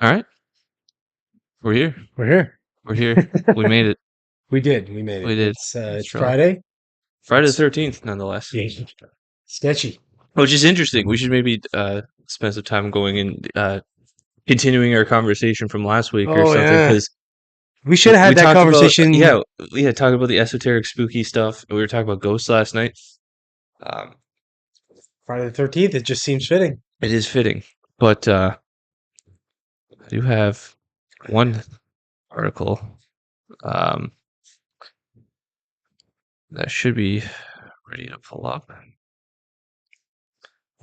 All right, we're here. We're here. We're here. We made it. We did. We made it. We did. It's Strong. Friday. Friday the It's 13th, nonetheless. yeah, sketchy. Which is interesting. We should maybe spend some time going and continuing our conversation from last week or Oh something, yeah. because We should have we had that talked about conversation. we had talked about the esoteric, spooky stuff. We were talking about ghosts last night. Um, Friday the 13th. It just seems fitting. it is fitting, but I do have one article um, that should be ready to pull up.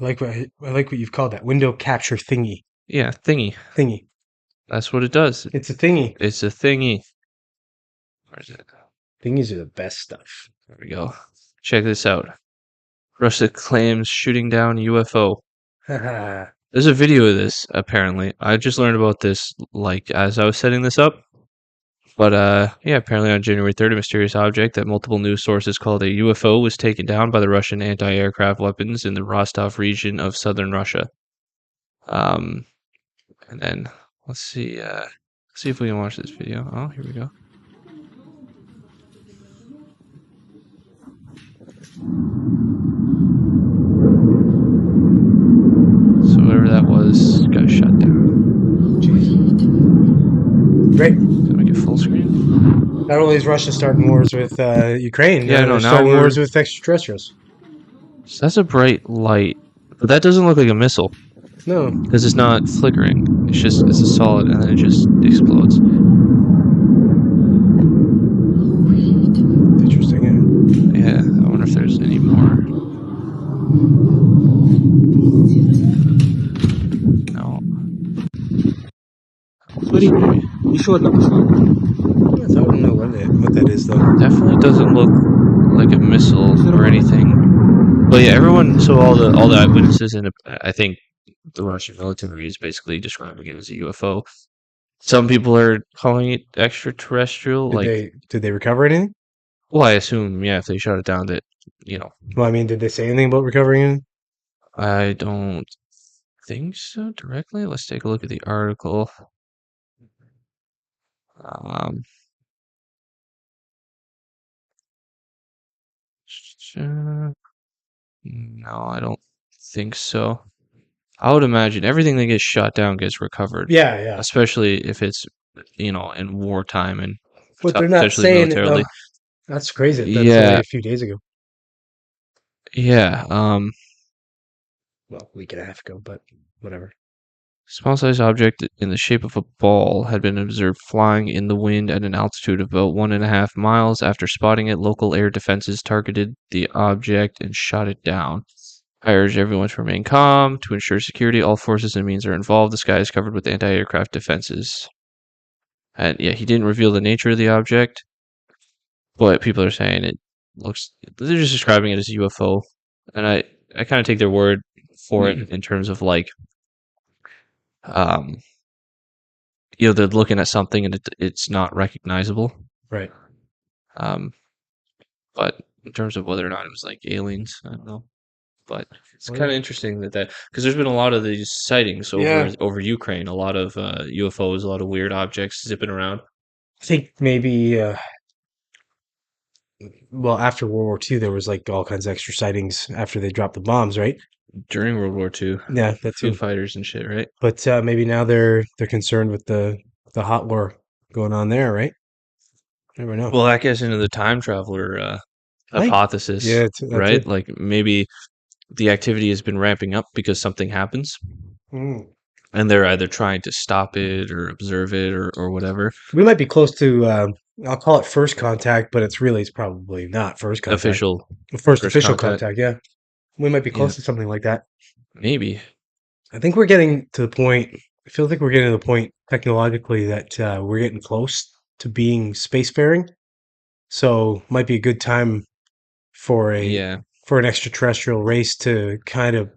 I like what you've called that window capture thingy. Yeah, thingy. Thingy. That's what it does. It's a thingy. It's a thingy. Where is it? Thingies are the best stuff. There we go. Check this out. Russia claims shooting down UFO. Haha. There's a video of this, apparently. I just learned about this, like, as I was setting this up. But, yeah, apparently on January 3rd, a mysterious object that multiple news sources called a UFO was taken down by the Russian anti-aircraft weapons in the Rostov region of southern Russia. And then, let's see if we can watch this video. Oh, here we go. So whatever that was got shut down. Great. Can I make it full screen? Not only is Russia starting wars with Ukraine, Yeah, no, they're now starting we're- wars with extraterrestrials. So that's a bright light, but that doesn't look like a missile No. because it's not flickering. It's a solid, and then it just explodes. Interesting. Yeah, I wonder if there's any more. No. Еще одна пошла. I don't know what that is though. Definitely doesn't look like a missile or anything. But yeah, so all the eyewitnesses, and I think the Russian military is basically describing it as a UFO. Some people are calling it extraterrestrial. Did they recover anything? Well, I assume, yeah, if they shut it down, that Well, I mean, did they say anything about recovering anything? I don't think so directly. Let's take a look at the article. No, I don't think so. I would imagine everything that gets shot down gets recovered. Yeah. Especially if it's, in wartime and But they're not potentially saying militarily. That's crazy. That's Yeah. only a few days ago. Yeah. Well, a week and a half ago, but whatever. Small-sized object in the shape of a ball had been observed flying in the wind at an altitude of about 1.5 miles. After spotting it, local air defenses targeted the object and shot it down. I urge everyone to remain calm. To ensure security, all forces and means are involved. The sky is covered with anti-aircraft defenses. And yeah, he didn't reveal the nature of the object, but people are saying they're just describing it as a UFO. And I kind of take their word for it in terms of like, they're looking at something and it's not recognizable. Right. But in terms of whether or not it was like aliens, I don't know. But it's kind of interesting that because there's been a lot of these sightings over Ukraine, a lot of UFOs, a lot of weird objects zipping around. I think maybe, well, after World War II, there was like all kinds of extra sightings after they dropped the bombs, right? During World War II. Yeah, that Foo too. Fighters and shit, right? But maybe now they're concerned with the hot war going on there, right? Never know. Well, that gets into the time traveler hypothesis, that's right? it. Like maybe the activity has been ramping up because something happens. And they're either trying to stop it or observe it or whatever. We might be close to, I'll call it first contact, but it's probably not first contact. First official contact, yeah. We might be close to something like that. Maybe. I think we're getting to the point, I feel like we're getting to the point technologically that we're getting close to being spacefaring. So might be a good time for an extraterrestrial race to kind of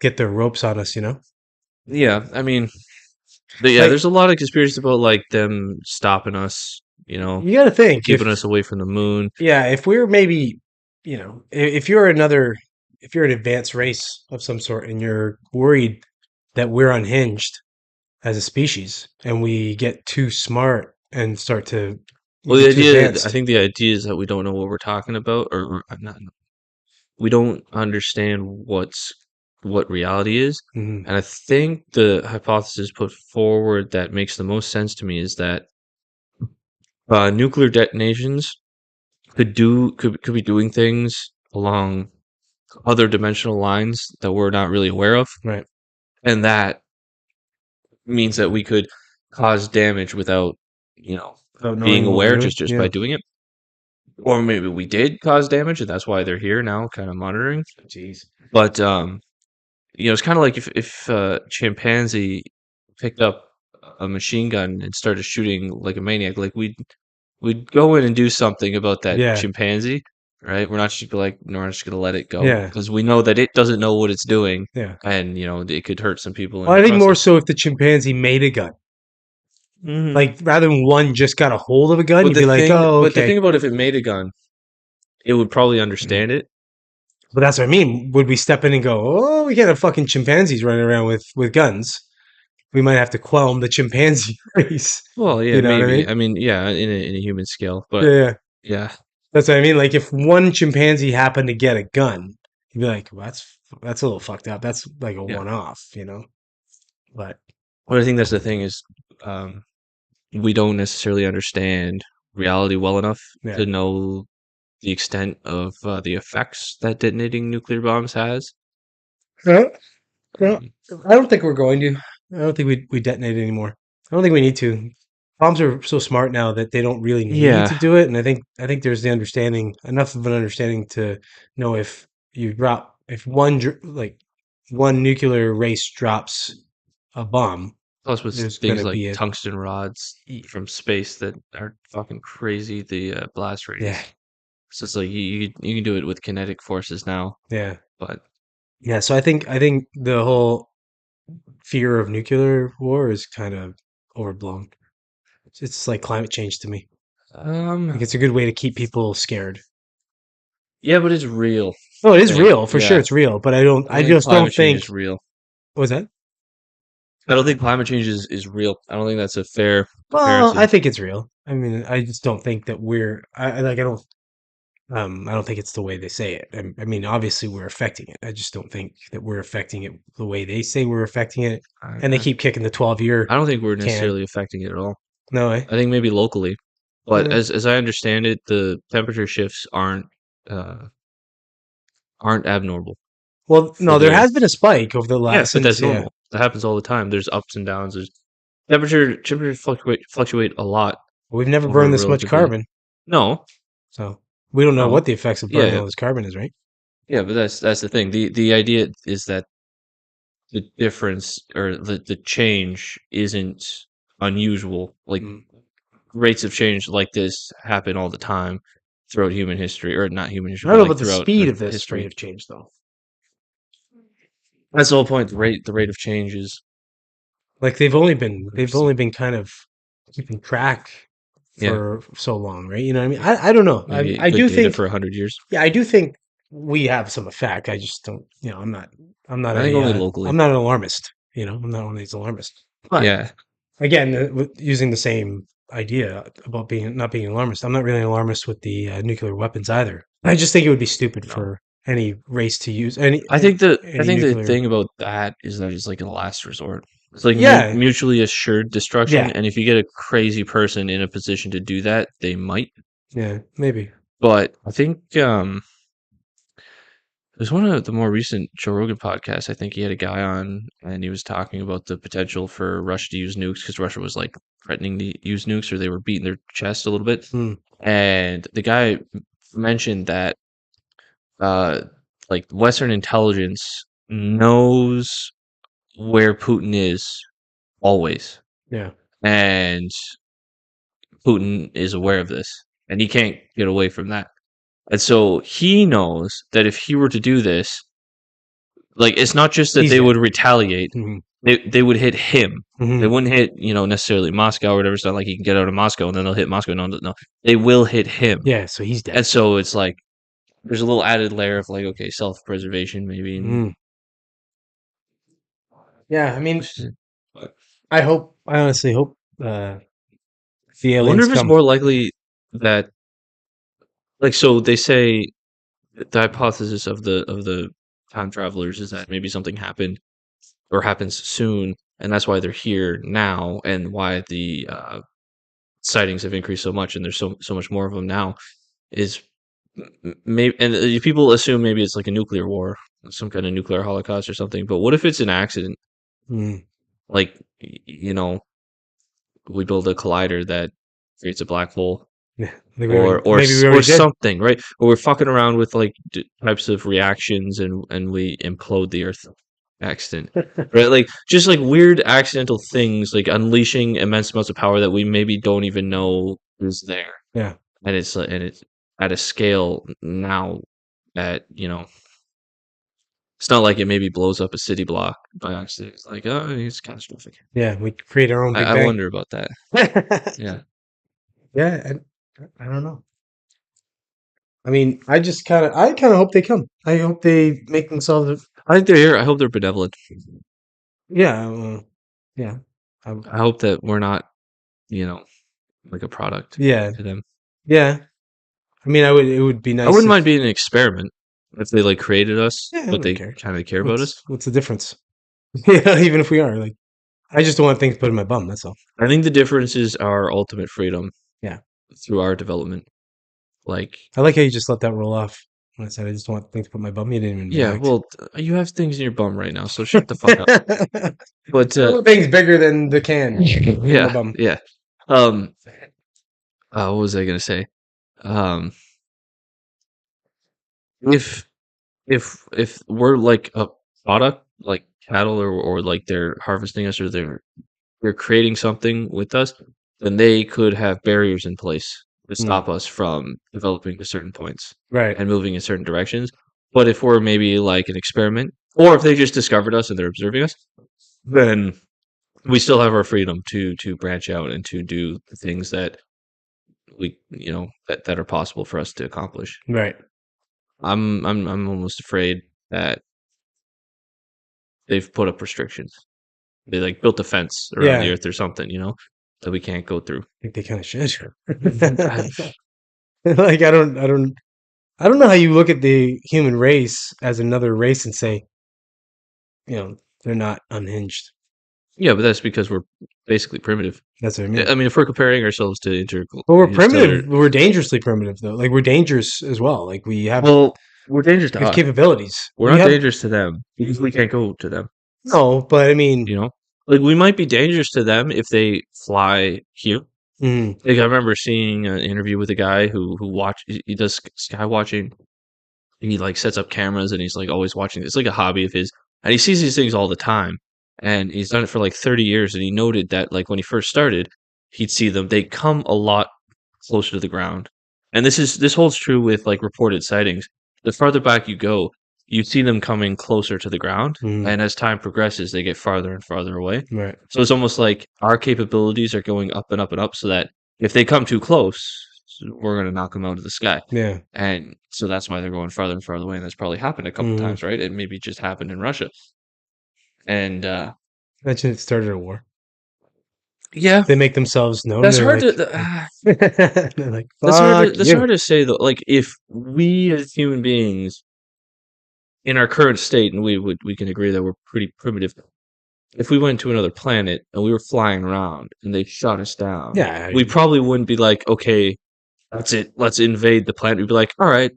get their ropes on us, Yeah, I mean, there's a lot of conspiracies about like them stopping us, You got to think, keeping us away from the moon. Yeah, if we're maybe, if you're an advanced race of some sort and you're worried that we're unhinged, as a species, and we get too smart and start to Well, get too I advanced. think the idea is that we don't know what we're talking about, or not. We don't understand what reality is, Hmm. and I think the hypothesis put forward that makes the most sense to me is that nuclear detonations could be doing things along other dimensional lines that we're not really aware of, Right. and that means that we could cause damage without, you know, Without being knowing what we're aware doing. just by Yeah. doing it. Or maybe we did cause damage, and that's why they're here now, kind of monitoring. Jeez. But it's kind of like if chimpanzee picked up a machine gun and started shooting like a maniac, like we'd go in and do something about that Yeah. chimpanzee, right? We're not just gonna let it go Yeah. because we know that it doesn't know what it's doing, Yeah. and it could hurt some people in Well, the I think more process. so if the chimpanzee made a gun. Hmm. Like rather than one just got a hold of a gun, you'd be like, "Oh, But the okay." thing about if it made a gun, it would probably Mhm. understand it. But that's what I mean. Would we step in and go, "Oh, we got a fucking chimpanzees running around with guns"? We might have to quell the chimpanzee race. Well, yeah, You know what I maybe. mean? I mean, yeah, in a human scale, Yeah, but yeah. yeah, That's what I mean. Like if one chimpanzee happened to get a gun, you'd be like, well, that's a little fucked up. That's like a yeah. one off, you know? But But I think that's the thing is, um, we don't necessarily understand reality well enough yeah. to know the extent of the effects that detonating nuclear bombs has. Well, well, Um, I don't think we're going to. I don't think we detonate anymore. I don't think we need to. Bombs are so smart now that they don't really need yeah, to do it, and I think there's the understanding enough of an understanding to know if like one nuclear race drops a bomb, plus with there's going things to like be a tungsten rods from space that are fucking crazy, the blast yeah, radius. So it's like you can do it with kinetic forces now, yeah, but yeah. So I think the whole fear of nuclear war is kind of overblown. It's like climate change to me. Like um, it's a good way to keep people scared. yeah, but it's real. Oh, it I is think, real for sure. yeah, It's real, but I I think just climate don't change think. is real. What was that? I don't think climate change is real. I don't think that's a fair Well, I comparison. think it's real. I mean, I just don't think that we're. Like. I don't think it's the way they say it. I mean, obviously we're affecting it. I just don't think that we're affecting it the way they say we're affecting it. I, And they I keep kicking the 12 year I don't think we're can. necessarily affecting it at all. No way. I think maybe locally, but Eh. as I understand it, the temperature shifts uh, aren't abnormal Well, for no, the there has Earth. been a spike over the Yeah, last but since that's yeah. normal. That happens all the time. There's ups and downs. There's temperature fluctuate a lot We've never over a burned this much relatively. carbon, No, so we don't know what no, the effects of burning yeah, all this carbon is, right? yeah, but that's the thing. The idea is that the difference or the change isn't unusual. Like Mm. rates of change like this happen all the time throughout human history, or not human I history, don't but know like about the throughout speed Earth of this rate history. of change, though. That's the whole point. The rate of change is Like they've only been kind of keeping track yeah, for so long, right? You know what I mean? I don't know. maybe I good do data think for 100 years. yeah, I do think we have some effect. I just don't. I think only locally. I'm not an alarmist. I'm not one of these alarmists. But Yeah, again, using the same idea about being not being an alarmist, I'm not really an alarmist with the nuclear weapons either. I just think it would be stupid no. for any race to use I any think the nuclear. thing about that is that it's like a last resort. It's like Yeah, mutually assured destruction, yeah, and if you get a crazy person in a position to do that, they might. yeah, maybe. But I think there's one of the more recent Joe Rogan podcasts. I think he had a guy on, and he was talking about the potential for Russia to use nukes because Russia was like threatening to use nukes, or they were beating their chest a little bit. Hmm, And the guy mentioned that uh, like Western intelligence knows where Putin is always, yeah, and Putin is aware of this, and he can't get away from that. And so he knows that if he were to do this, like it's not just that he's they dead. would retaliate; Hmm. they would hit him. They Hmm. wouldn't hit necessarily Moscow or whatever. It's not like he can get out of Moscow and then they'll hit Moscow. No, no, no. They will hit him, Yeah, so he's dead. and so it's like there's a little added layer of like okay, self preservation maybe. And Mm. Yeah, I mean, I honestly hope the I wonder aliens if it's come. more likely that, like, so they say the hypothesis of the time travelers is that maybe something happened or happens soon, and that's why they're here now, and why the sightings have increased so much, and there's so much more of them now. Is maybe, and people assume maybe it's like a nuclear war, some kind of nuclear holocaust or something. But what if it's an accident? Mm. Like, we build a collider that creates a black hole, Yeah, maybe we or already did. something, right? Or we're fucking around with like types of reactions, and we implode the Earth accident, right? Like just like weird accidental things, like unleashing immense amounts of power that we maybe don't even know is there, Yeah, and it's at a scale now that it's not like it maybe blows up a city block by accident. It's like, oh, it's catastrophic. yeah, we create our own Big I Bang. wonder about that. Yeah. Yeah, I don't know. I mean, I kind of hope they come. I hope they make themselves. I think they're here. I hope they're benevolent. Yeah, yeah, I hope that we're not, you know, like a product yeah, to them. yeah. I mean, I would. It would be I nice wouldn't if. mind being an experiment if they like created us, Yeah, I but wouldn't they care. kind of care about us. What's the difference? Yeah, even if we are like, I just don't want things put in my bum. That's all. I think the difference is our ultimate freedom Yeah, through our development. Like, I like how you just let that roll off. When I said I just don't want things put in my bum, you didn't even yeah, react. well, you have things in your bum right now, so shut the fuck up. But Things bigger than the can in my yeah, bum. yeah. Um, what was I gonna say? Um, if if we're like a product, like cattle, or like they're harvesting us, or they're creating something with us, then they could have barriers in place to Mm, stop us from developing to certain points right, and moving in certain directions. But if we're maybe like an experiment, or if they just discovered us and they're observing us, then we still have our freedom to branch out and to do the things that that are possible for us to accomplish. right. I'm almost afraid that they've put up restrictions. They like built a fence around the Yeah, earth or something, that we can't go through. I think they kind of should. I, Like I don't know how you look at the human race as another race and say, they're not unhinged. yeah, but that's because we're basically primitive. That's what I mean. I mean, if we're comparing ourselves to But we're interstellar, primitive. We're dangerously primitive, though. Like we're dangerous as well. Like well, we're dangerous to we have us. capabilities. We're not dangerous to them because we can't go to them. No, but I mean, You know, like we might be dangerous to them if they fly here. mm, Like I remember seeing an interview with a guy who he does sky watching. He like sets up cameras and he's like always watching. It's like a hobby of his, and he sees these things all the time. And he's done it for like 30 years. And he noted that like when he first started, he'd see them. They come a lot closer to the ground. And this holds true with like reported sightings. The farther back you go, you see them coming closer to the ground, mm, and as time progresses, they get farther and farther away. right. So it's almost like our capabilities are going up and up and up, so that if they come too close, we're gonna knock them out of the sky. Yeah. And so that's why they're going farther and farther away, and that's probably happened a couple Mm. times, right? It maybe just happened in Russia, and Imagine it started a war. yeah, They make themselves known. that's They're hard like, to. they're like, fuck That's you. hard to say though. Like if we as human beings in our current state, and we can agree that we're pretty primitive. If we went to another planet and we were flying around and they shot us down, Yeah. we probably wouldn't be like, okay, that's it, let's invade the planet. We'd be like, all right,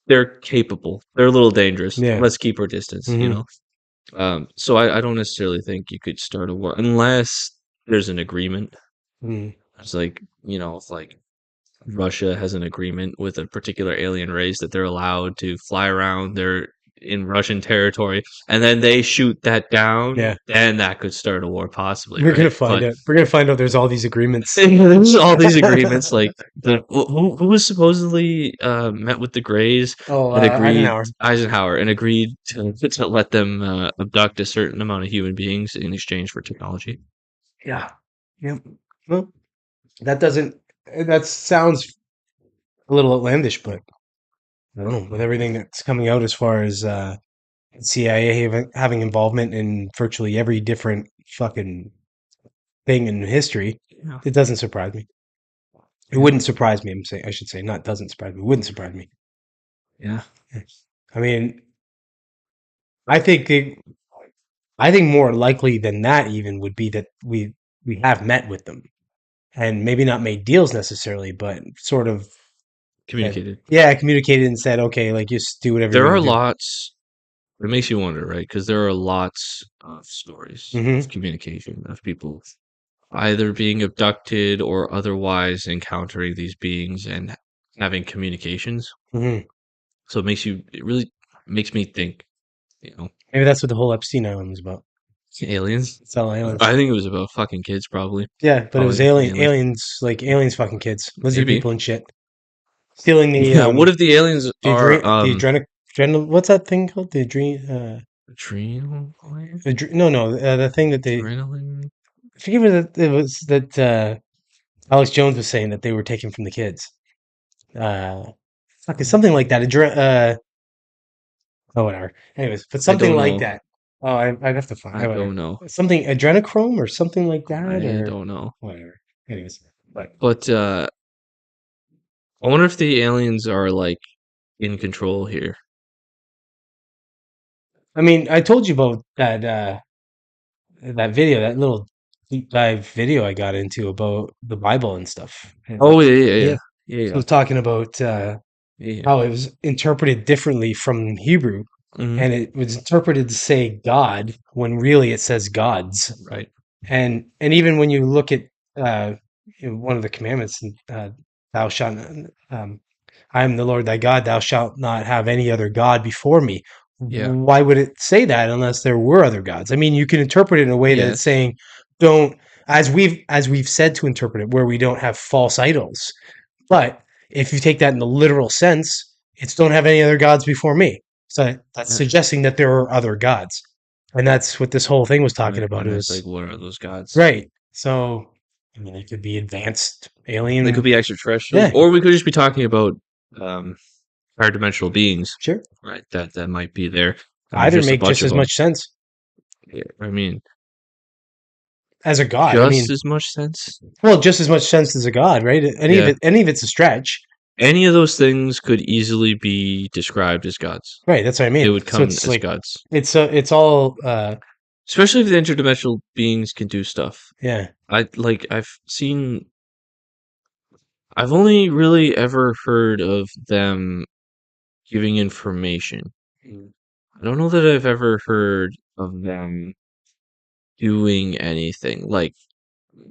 they're capable, they're a little dangerous. Yeah. Let's keep our distance, Hmm. So I don't necessarily think you could start a war unless there's an agreement. Mm. It's like, if like Russia has an agreement with a particular alien race that they're allowed to fly around their in Russian territory, and then they shoot that down, Yeah. then that could start a war, possibly, We're gonna right? find But out. We're gonna find out. There's all these agreements. there's all these agreements, like who was supposedly met with the Greys Oh, and agreed Eisenhower. Eisenhower and agreed to let them abduct a certain amount of human beings in exchange for technology. Yeah. Yep. Well, that doesn't. That sounds a little outlandish, but I don't know. With everything that's coming out as far as CIA having involvement in virtually every different fucking thing in history. Yeah. It doesn't surprise me. It Yeah. wouldn't surprise me. I'm saying I should say not doesn't surprise me. Wouldn't surprise me. Yeah. I mean, I think it, I think more likely than that even would be that we have met with them and maybe not made deals necessarily, but sort of said, Communicated. yeah, communicated and said, okay, like just do whatever There you're are gonna do. lots. It makes you wonder, right? Because there are lots of stories of Mm-hmm. communication of people either being abducted or otherwise encountering these beings and having communications. Mm-hmm. So it really makes me think, Maybe that's what the whole Epstein Island was about. aliens. It's all aliens. I think it was about fucking kids, probably. Yeah, but it was Probably the aliens. aliens, like aliens, fucking kids, lizard Maybe. people and shit, stealing Yeah. What if the aliens are the adrenal. What's that thing called? The adrenal no, no, the thing that they adrenaline? I forget what it was that Alex Jones was saying that they were taken from the kids. Uh, fuck, it's something like that. Oh, whatever. Anyways, but I something don't like know. that. Oh, I'd have to find. I Oh, whatever. don't know. Something adrenochrome or something like that, I or don't know. whatever. Anyways, but But I wonder if the aliens are like in control here. I mean, I told you about that video, that little deep dive video I got into about the Bible and stuff. Oh yeah, yeah, Yeah. yeah, yeah, So yeah, talking about yeah. how it was interpreted differently from Hebrew, Mm-hmm. and it was interpreted to say God when really it says gods. Right. And even when you look at uh, one of the commandments, thou shalt I am the Lord thy God, thou shalt not have any other God before me. Yeah. Why would it say that unless there were other gods? I mean, you can interpret it in a way that it's Yes. saying, don't, as we've said to interpret it, where we don't have false idols. But if you take that in the literal sense, it's don't have any other gods before me. So that's Yeah. suggesting that there are other gods. And that's what this whole thing was talking about. And It it's like, was what are those gods? right. So, I mean, it could be advanced They could alien. be extraterrestrials, Yeah, or we could just be talking about um, higher dimensional beings, sure. right? That might be there, and there's Either just a make bunch just of as them. much sense Yeah, I mean, as a god. I just mean, as much sense. well, just as much sense as a god, right? Yeah. Any of it's a stretch. Any of those things could easily be described as gods. Right, that's what I They mean. would So come it's as like gods. it's all Especially if the interdimensional beings can do stuff. yeah. I've only really ever heard of them giving information. I don't know that I've ever heard of them doing anything like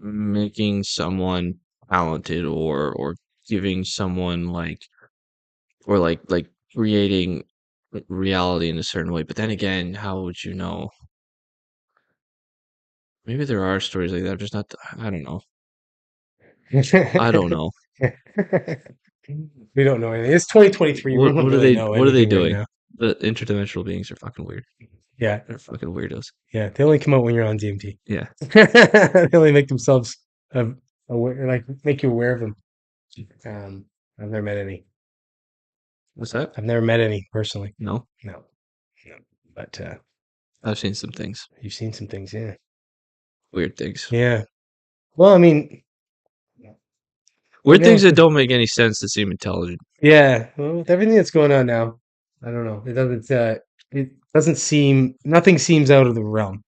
making someone talented or giving someone like creating reality in a certain way. But then again, how would you know? Maybe there are stories like that. I'm just not. I don't know. I don't know. We don't know anything. It's 2023. We don't What are really they? know What are they anything right doing? now. The interdimensional beings are fucking weird. Yeah, They're fucking weirdos. yeah. They only come out when you're on DMT. Yeah. They only make themselves aware, like make you aware of them. Um, I've never met any. What's that? I've never met any personally. No, No, no. But I've seen some things. you've seen some things, yeah. Weird things. Yeah. Well, I mean, I Weird things guess, that don't make any sense that seem intelligent. yeah. Well, with everything that's going on now, I don't know. It doesn't seem. Nothing seems out of the realm.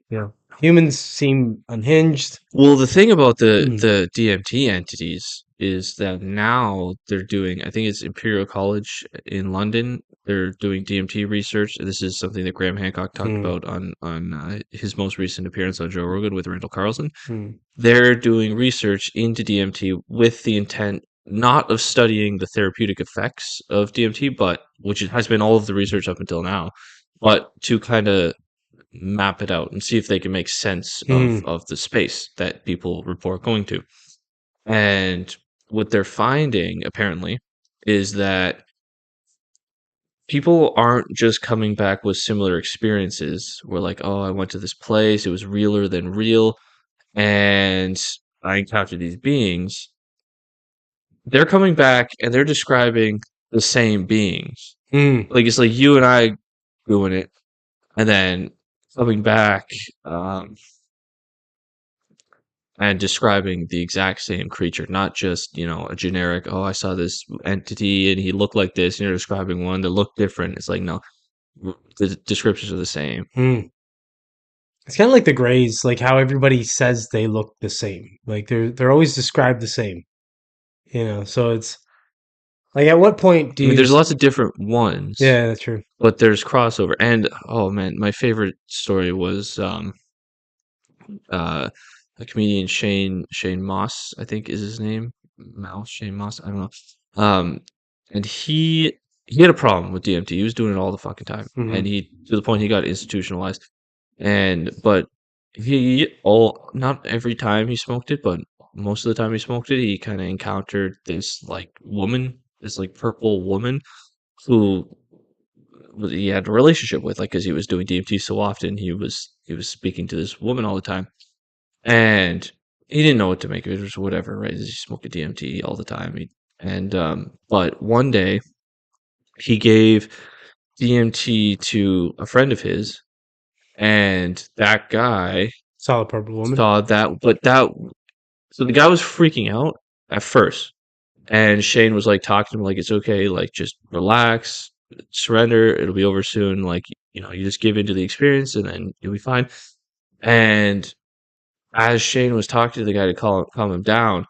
Yeah. Humans seem unhinged. Well, the thing about the Mm, the DMT entities is that now they're doing, I think it's Imperial College in London. They're doing DMT research. This is something that Graham Hancock talked mm, about on his most recent appearance on Joe Rogan with Randall Carlson. mm, They're doing research into DMT with the intent not of studying the therapeutic effects of DMT, but which has been all of the research up until now, but to kind of map it out and see if they can make sense mm, of the space that people report going to. And what they're finding apparently is that people aren't just coming back with similar experiences. We're like, oh, I went to this place, it was realer than real, and I encountered these beings. They're coming back and they're describing the same beings. mm. Like it's like you and I doing it, and then coming back. Um, and describing the exact same creature, not just, a generic, oh, I saw this entity and he looked like this, and you're describing one that looked different. It's like, no, the descriptions are the same. Hmm. It's kind of like the Greys, like how everybody says they look the same. Like they're always described the same. So it's like, at what point do I mean, you? there's lots of different ones, Yeah, that's true. but there's crossover. And oh man, my favorite story was uh a comedian, Shane Moss, I think is his name. Mouse, Shane Moss, I don't know. And he had a problem with DMT. He was doing it all the fucking time. Hmm. And he to the point he got institutionalized. But he all not every time he smoked it, but most of the time he smoked it, he kind of encountered this like woman, this like purple woman who he had a relationship with, like because he was doing DMT so often, he was speaking to this woman all the time, and he didn't know what to make of it. It was whatever, right? He smoked a DMT all the time, but one day he gave DMT to a friend of his, and that guy Solid purple woman. saw that, so the guy was freaking out at first, and Shane was like talking to him like it's okay, like just relax, surrender, it'll be over soon, like you just give into the experience and then you'll be fine. And as Shane was talking to the guy to calm him down,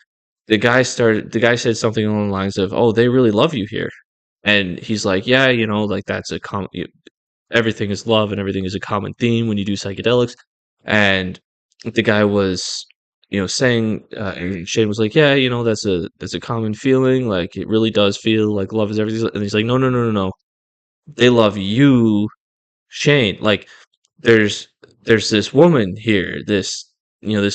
the guy said something along the lines of, "Oh, they really love you here." And he's like, "Yeah, like that's everything is love and everything is a common theme when you do psychedelics." And the guy was, saying, and Shane was like, "Yeah, that's a common feeling. Like it really does feel like love is everything." And he's like, "No, no, no, no, no. They love you, Shane. Like there's there's this woman here, this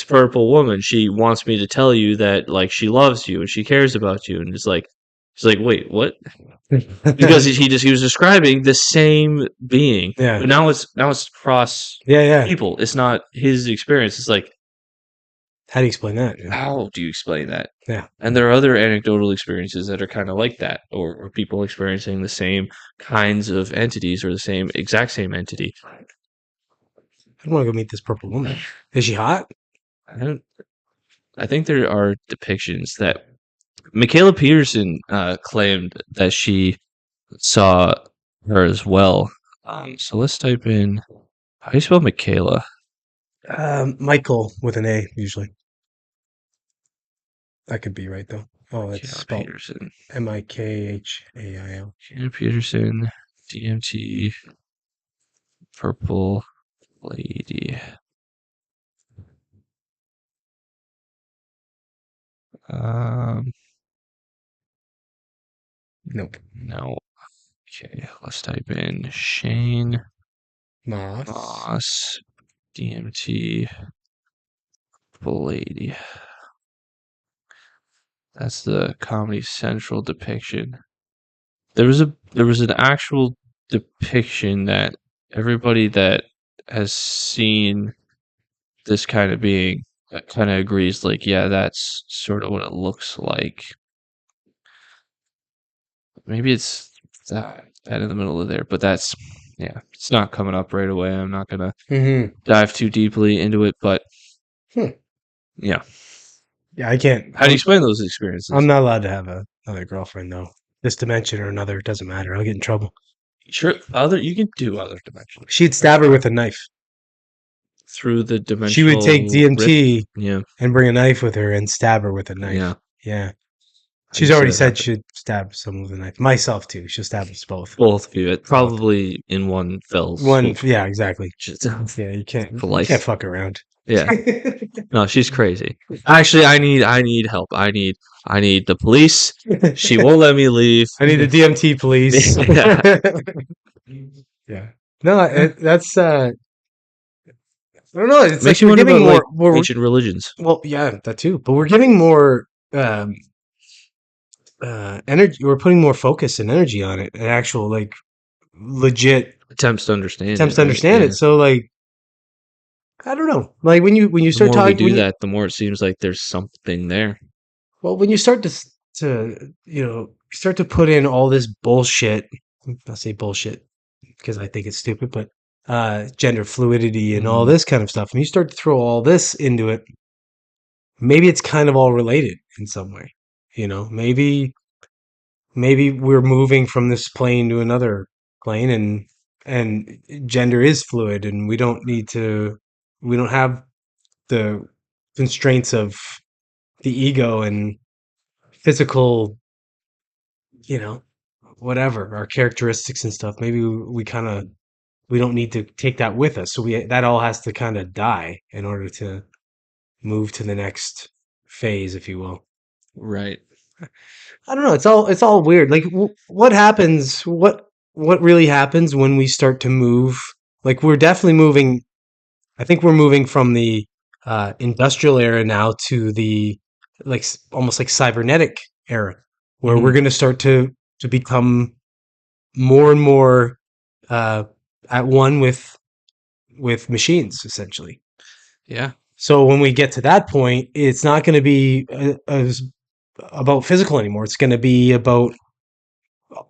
purple woman. She wants me to tell you that like she loves you and she cares about you." And it's like, he's like, "Wait, what?" Because he was describing the same being, Yeah, but now it's cross yeah, yeah. people. It's not his experience. It's like, How do you explain that? Yeah, how do you explain that? yeah. And there are other anecdotal experiences that are kind of like that, or people experiencing the same kinds of entities or the exact same entity. I want to go meet this purple woman. Is she hot? I don't. I think there are depictions that Michaela Peterson claimed that she saw her as well. So let's type in, how do you spell Michaela? Michael with an A usually. That could be right though. Oh, it's Michaela spelled Peterson. Michail. Michaela Peterson, DMT, purple lady. Um, Nope. no. Okay, let's type in Shane Moss. Moss, DMT, purple lady. That's the Comedy Central depiction. There was an actual depiction that everybody that has seen this kind of being kind of agrees, like, yeah, that's sort of what it looks like. Maybe it's that in the middle of there, but yeah, it's not coming up right away. I'm not gonna Mm-hmm. dive too deeply into it, but Hmm. yeah. Yeah, I can't. How do you I'm, explain those I'm experiences? not allowed to have another girlfriend though. This dimension or another, it doesn't matter. I'll get in trouble. Sure, you can do other dimensions She'd stab her with a knife. through the She would take dimensional rift. DMT Yeah, and bring a knife with her and stab her with a knife. yeah. Yeah. I can She's see already that said happen. she'd stab someone with a knife. Myself too. She'll stab us both. Both of you, it Both. probably in one fell One. swoop. Yeah, exactly. Just Yeah, you can't. for You can't life. fuck around. Yeah. No, she's crazy. Actually, I need help. I need the police. She won't let me leave. I need the DMT police. Yeah. Yeah. No, that's I don't know. It's like Makes you we're wonder giving about like more. ancient religions. Well, yeah, that too. But we're giving more energy. We're putting more focus and energy on it, and actual like legit Attempts to understand attempts it, to right? understand Yeah. it. So like, I don't know. Like when you The start more we talking, do that, the more it seems like there's something there. when you start to start to put in all this bullshit. I'll say bullshit because I think it's stupid, but gender fluidity and all Mhm. this kind of stuff, and you start to throw all this into it, maybe it's kind of all related in some way. You know, maybe we're moving from this plane to another plane, and gender is fluid, and we don't have the constraints of the ego and physical, you know, whatever our characteristics and stuff. Maybe we kind of we don't need to take that with us. So we that all has to kind of die in order to move to the next phase, if you will. Right. I don't know. It's all weird. Like what happens? What really happens when we start to move? Like we're definitely moving. I think we're moving from the industrial era now to the almost like cybernetic era, where we're Hmm. going to start to become more and more uh, at one with machines, essentially. Yeah. So when we get to that point, it's not going to be about physical anymore. It's going to be about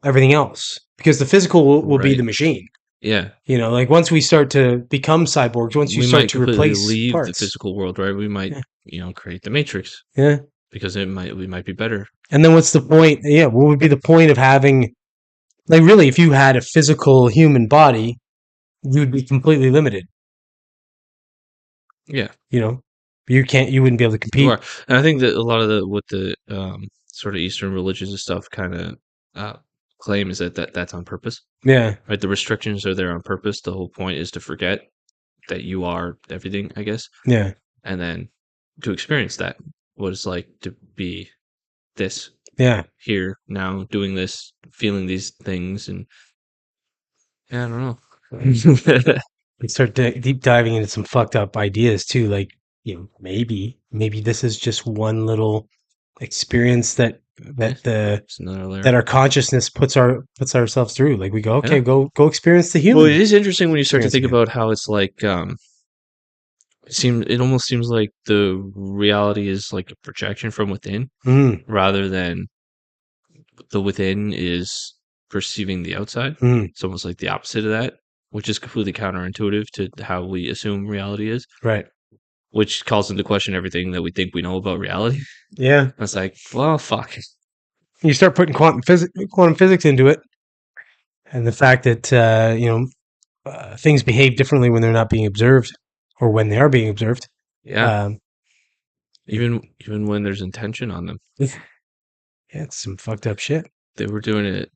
everything else because the physical will be Right. the machine. Yeah. You know, like once we start to become cyborgs, once you We start might to completely replace leave the parts. physical world, right? We might, Yeah. create the Matrix Yeah. because we might be better. And then what's the point? Yeah. What would be the point of having, like, really, if you had a physical human body, you'd be completely limited. Yeah. You know, you wouldn't be able to You compete. are. And I think that a lot of what the sort of Eastern religions and stuff kind of uh, claim is that's on purpose, Yeah. right? The restrictions are there on purpose. The whole point is to forget that you are everything, I guess, Yeah. and then to experience that, what it's like to be this Yeah. here now, doing this, feeling these things, and yeah, I don't know. And start deep diving into some fucked up ideas too. Like, maybe this is just one little experience Yeah, the it's another layer. that our consciousness puts ourselves through. Like we go, okay, Yeah. go experience the Well, human it is interesting when you start to experience think again. about how it's like it almost seems like the reality is like a projection from within Mm, rather than the within is perceiving the outside. mm, It's almost like the opposite of that, which is completely counterintuitive to how we assume reality is, right. which calls into question everything that we think we know about reality. Yeah. It's like, well, fuck. You start putting quantum physics into it, and the fact that things behave differently when they're not being observed, or when they are being observed. Yeah. Um, Even when there's intention on them. yeah, it's some fucked up shit. They were doing it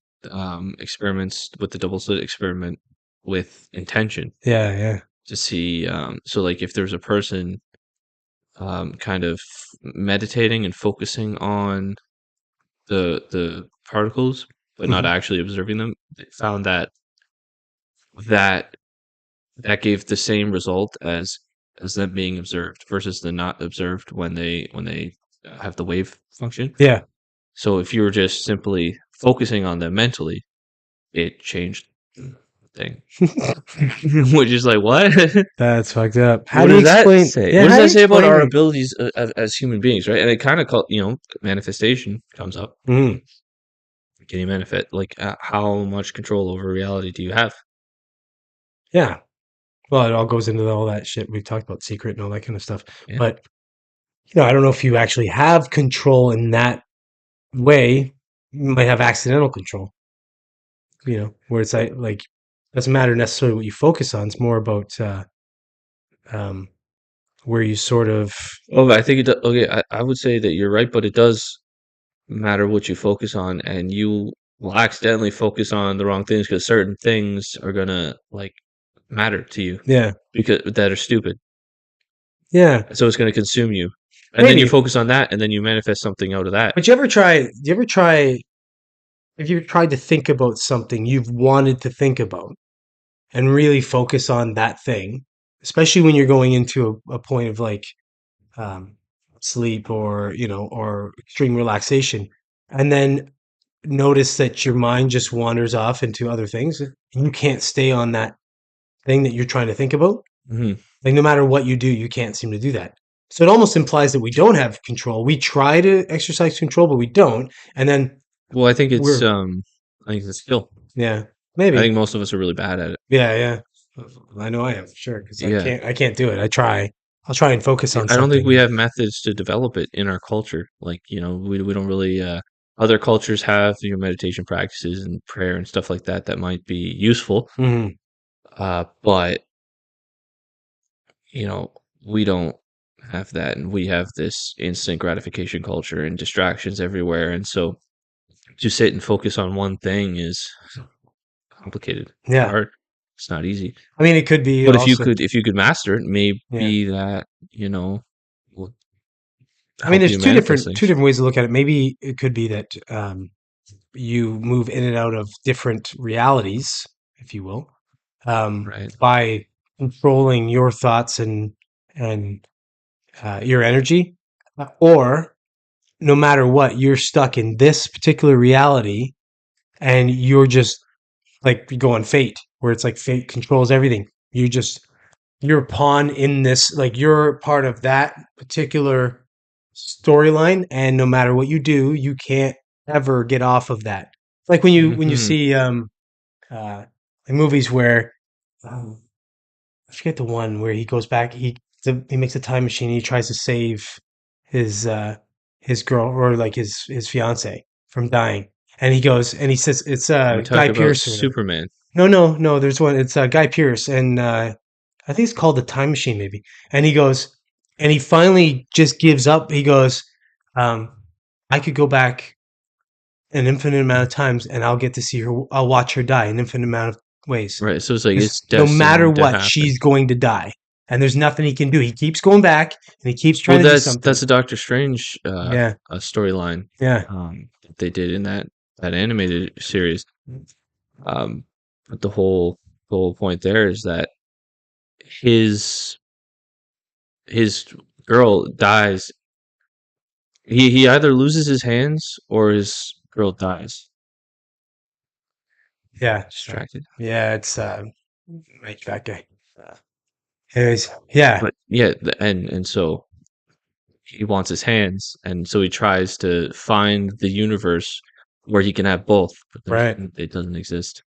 experiments with the double slit experiment with intention Yeah, yeah. to see so like if there's a person kind of meditating and focusing on the particles but not Hmm. actually observing them, they found that that gave the same result as them being observed versus the not observed when they have the wave function. Yeah. So if you were just simply focusing on them mentally, it changed the thing. Which is like, what? That's fucked up. How What do you does that explain? say? Yeah, What does how do that you say about explain our like? abilities as human beings, right? And it kind of call, manifestation comes up. Mm, Can you manifest? Like, how much control over reality do you have? yeah. Well, it all goes into all that shit we've talked about, secret and all that kind of stuff. Yeah. But I don't know if you actually have control in that way. You might have accidental control. Where it's like doesn't matter necessarily what you focus on. It's more about um, where you sort of Oh, I think it. Okay, I would say that you're right, but it does matter what you focus on, and you will accidentally focus on the wrong things because certain things are gonna like matter to you yeah, because that are stupid. yeah, So it's gonna consume you, and then you maybe. focus on that, and then you manifest something out of that. But you ever try have you tried to think about something you've wanted to think about and really focus on that thing, especially when you're going into a point of like um, sleep or or extreme relaxation, and then notice that your mind just wanders off into other things and you can't stay on that thing that you're trying to think about. Hmm. Like no matter what you do, you can't seem to do that. So it almost implies that we don't have control. We try to exercise control, but we don't. And then Well, we're I think it's a skill. yeah, I think maybe. most of us are really bad at it. Yeah, yeah. I know I am, sure, because Yeah. I can't do it. I try. I'll try and focus on I don't think we something. have methods to develop it in our culture. Like, we don't really other cultures have, meditation practices and prayer and stuff like that that might be useful. Mhm. But, you know, we don't have that, and we have this instant gratification culture and distractions everywhere. And so to sit and focus on one thing is complicated. It's Yeah. hard. It's not easy. I mean, it could be But also. if you could master it, Yeah. maybe that, will I mean, help there's you manifest two things. different ways to look at it. Maybe it could be that you move in and out of different realities, if you will, Right. by controlling your thoughts and your energy, or no matter what, you're stuck in this particular reality, and you're just like you go on fate, where it's like fate controls everything. You're a pawn in this, like you're part of that particular storyline, and no matter what you do, you can't ever get off of that. Like when you Hmm. see uh in movies where um, I forget the one where he goes back, he makes a time machine, he tries to save his uh his girl, or like his fiance, from dying. And he goes and he says it's Are we Guy talking about Pearce or whatever. Superman? No, there's one, it's Guy Pearce, and I think it's called The Time Machine, maybe. And he goes, and he finally just gives up. He goes, um, I could go back an infinite amount of times, and I'll get to see her. I'll watch her die an infinite amount of ways. Right. So it's like Because it's no matter destined to what, happen. she's going to die, and there's nothing he can do. He keeps going back, and he keeps Well, trying to do something. that's a Doctor Strange Yeah, a storyline yeah, that they did in that animated series. Um, but the whole point there is that his his girl dies. He either loses his hands or his girl dies. yeah, Distracted. yeah. It's make that guy. Anyways, yeah, But yeah, and so he wants his hands, and so he tries to find the universe where he can have both, but right. it doesn't exist.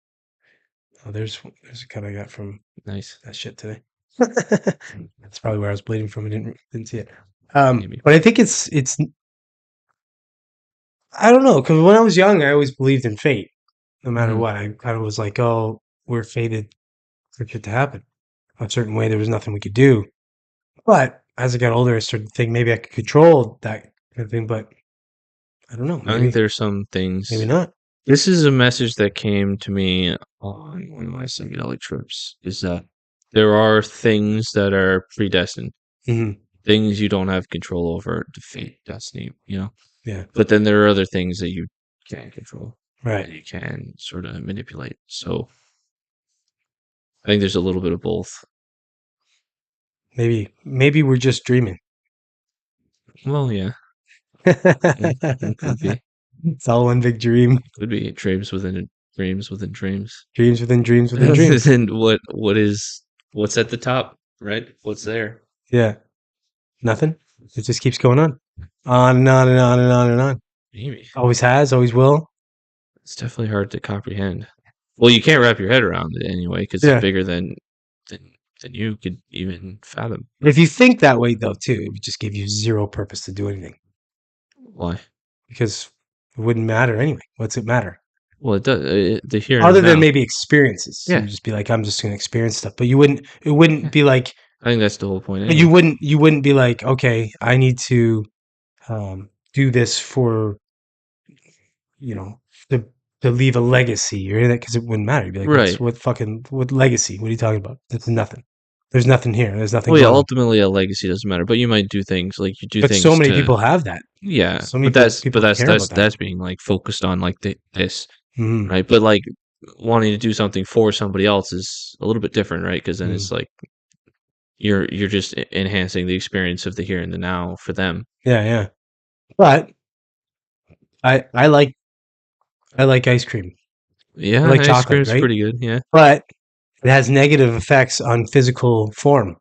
Oh, there's a cut I got from Nice. that shit today. That's probably where I was bleeding from. I didn't see it. Maybe. But I think it's I don't know, because when I was young, I always believed in fate. No matter Hmm. what, I kind of was like, oh, we're fated for shit to happen a certain way. There was nothing we could do. But as I got older, I started to think maybe I could control that kind of thing. But I don't know. I think there's some Maybe things. not. This is a message that came to me on one of my psychedelic trips, is that there are things that are predestined, Hmm. things you don't have control over, the fate, destiny. Yeah. But then there are other things that you can control Right. and you can sort of manipulate. So I think there's a little bit of both. Maybe we're just dreaming. Well, yeah, it could be. It's all one big dream. Could be dreams within dreams within dreams. Dreams within dreams within dreams. And what's at the top, right? What's there? Yeah. Nothing. It just keeps going on. On and on and on and on and on. Maybe. Always has, always will. It's definitely hard to comprehend. Well, you can't wrap your head around it anyway because it's Yeah. bigger than than you could even fathom. If you think that way, though, too, it would just give you zero purpose to do anything, Why? because it wouldn't matter anyway. What's it matter? Well, it does. The here and Other than now. maybe experiences, Yeah, you'd just be like, I'm just going to experience stuff. But you wouldn't. It wouldn't yeah. be like. I think that's the whole point You anyway. wouldn't. You wouldn't be like, okay, I need to do this for you know to to leave a legacy or anything, because it wouldn't matter. You'd be like, Right. what legacy? What are you talking about? It's nothing. There's nothing here. There's nothing Well, yeah. going on. Ultimately, a legacy doesn't matter, but you might do things like you do But so things many to. people have that. Yeah, So many but that's but people that's care that's about that. that's being like focused on like this, Hmm. right? But like wanting to do something for somebody else is a little bit different, right? Because then Hmm. it's like you're just enhancing the experience of the here and the now for them. Yeah, yeah. But I like ice cream. I Yeah, like ice chocolate, cream's right? pretty good. Yeah, But it has negative effects on physical form.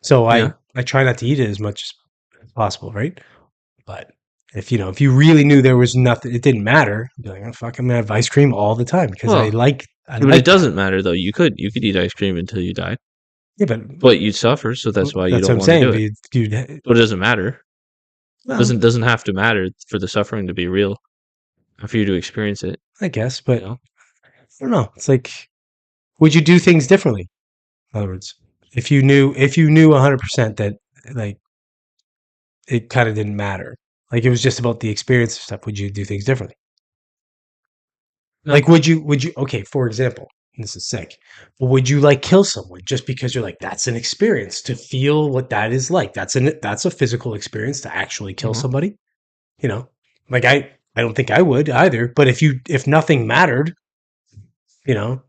So yeah. I try not to eat it as much as possible, right? But if you really knew there was nothing, it didn't matter. You'd be like, oh fuck, I'm gonna have ice cream all the time because Well, I yeah, but it like that. doesn't matter though. You could eat ice cream until you died. Yeah, but But you suffer, so that's why you that's what don't I'm want to saying. do But it. you'd But it doesn't matter. well, Doesn't have to matter for the suffering to be real, and for you to experience it. I guess, You but know? I don't know. It's like, would you do things differently? In other words, if you knew 100% that like it kind of didn't matter, like it was just about the experience of stuff, would you do things differently? No. Like, would you? Okay, for example, and this is sick. But would you like kill someone just because you're like that's an experience to feel what that is like? That's a physical experience to actually kill Uh-huh. somebody. You know, like I don't think I would either. But if nothing mattered, you know,